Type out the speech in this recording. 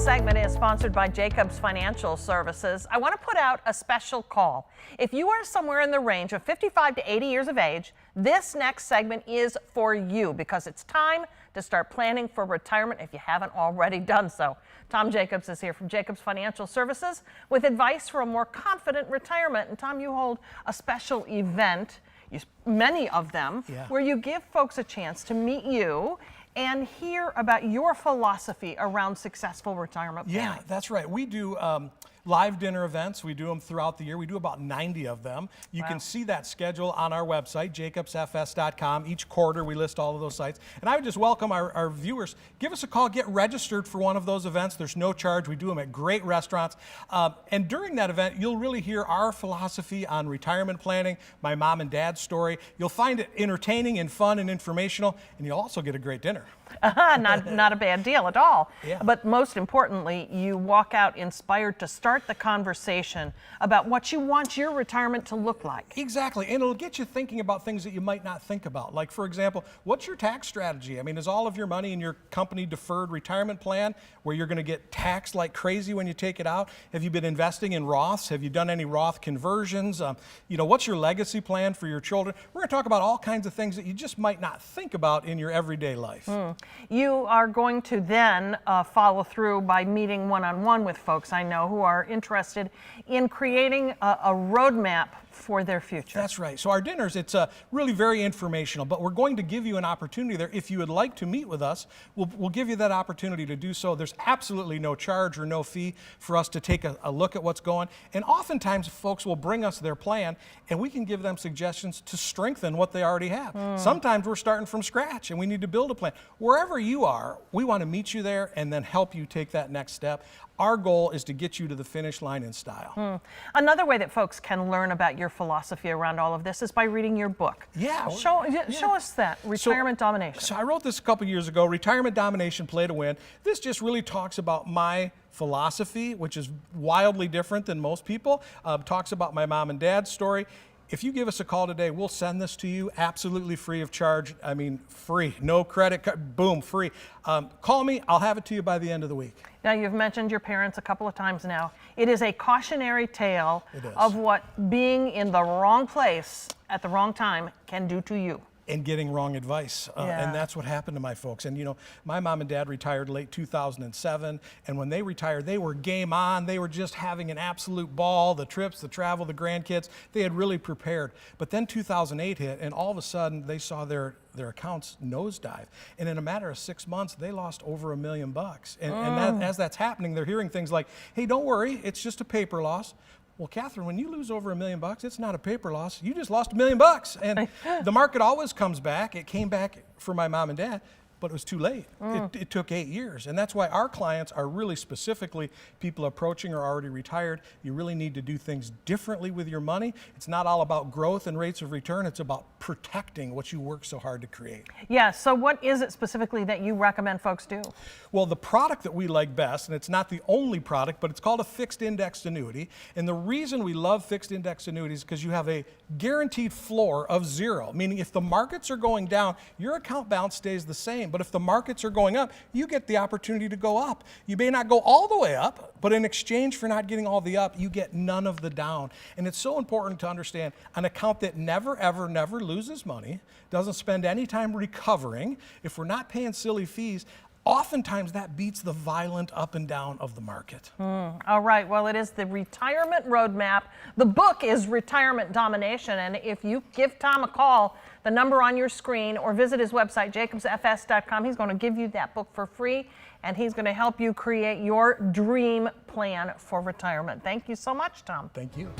segment is sponsored by Jacobs Financial Services. I want to put out a special call. If you are somewhere in the range of 55 to 80 years of age, this next segment is for you because it's time to start planning for retirement if you haven't already done so. Tom Jacobs is here from Jacobs Financial Services with advice for a more confident retirement. And Tom, you hold a special event, many of them, where you give folks a chance to meet you and hear about your philosophy around successful retirement planning. Yeah, that's right. We do live dinner events. We do them throughout the year. We do about 90 of them. You can see that schedule on our website, jacobsfs.com. Each quarter, we list all of those sites. And I would just welcome our viewers. Give us a call. Get registered for one of those events. There's no charge. We do them at great restaurants. And during that event, you'll really hear our philosophy on retirement planning, my mom and dad's story. You'll find it entertaining and fun and informational, and you'll also get a great dinner. Not a bad deal at all. Yeah. But most importantly, you walk out inspired to start the conversation about what you want your retirement to look like. Exactly, and it'll get you thinking about things that you might not think about. Like, for example, what's your tax strategy? I mean, is all of your money in your company deferred retirement plan where you're going to get taxed like crazy when you take it out? Have you been investing in Roths? Have you done any Roth conversions? What's your legacy plan for your children? We're going to talk about all kinds of things that you just might not think about in your everyday life. You are going to then follow through by meeting one-on-one with folks I know who are interested in creating a roadmap for their future. That's right. So our dinners, it's really very informational, but we're going to give you an opportunity there. If you would like to meet with us, we'll give you that opportunity to do so. There's absolutely no charge or no fee for us to take a look at what's going. And oftentimes folks will bring us their plan and we can give them suggestions to strengthen what they already have. Sometimes we're starting from scratch and we need to build a plan. Wherever you are, we want to meet you there and then help you take that next step. Our goal is to get you to the finish line in style. Another way that folks can learn about your philosophy around all of this is by reading your book. Yeah. Show us that, Retirement Domination. So I wrote this a couple years ago, Retirement Domination, Play to Win. This just really talks about my philosophy, which is wildly different than most people. Talks about my mom and dad's story. If you give us a call today, we'll send this to you absolutely free of charge. I mean, free, no credit card, boom, free. Call me, I'll have it to you by the end of the week. Now, you've mentioned your parents a couple of times now. It is a cautionary tale of what being in the wrong place at the wrong time can do to you. And getting wrong advice. And that's what happened to my folks. And my mom and dad retired late 2007. And when they retired, they were game on. They were just having an absolute ball, the trips, the travel, the grandkids. They had really prepared. But then 2008 hit, and all of a sudden they saw their accounts nosedive. And in a matter of 6 months, they lost over $1 million. And as that's happening, they're hearing things like, hey, don't worry, it's just a paper loss. Well, Catherine, when you lose over $1 million, it's not a paper loss. You just lost $1 million. And the market always comes back. It came back for my mom and dad, but it was too late. It took 8 years. And that's why our clients are really specifically people approaching or already retired. You really need to do things differently with your money. It's not all about growth and rates of return. It's about protecting what you work so hard to create. Yeah, so what is it specifically that you recommend folks do? Well, the product that we like best, and it's not the only product, but it's called a fixed indexed annuity. And the reason we love fixed indexed annuities is because you have a guaranteed floor of 0, meaning if the markets are going down, your account balance stays the same. But if the markets are going up, you get the opportunity to go up. You may not go all the way up, but in exchange for not getting all the up, you get none of the down. And it's so important to understand an account that never, ever, never loses money, doesn't spend any time recovering. If we're not paying silly fees, oftentimes that beats the violent up and down of the market. All right, well, it is the Retirement Roadmap. The book is Retirement Domination, and if you give Tom a call, the number on your screen, or visit his website, jacobsfs.com, he's going to give you that book for free, and he's going to help you create your dream plan for retirement. Thank you so much, Tom. Thank you.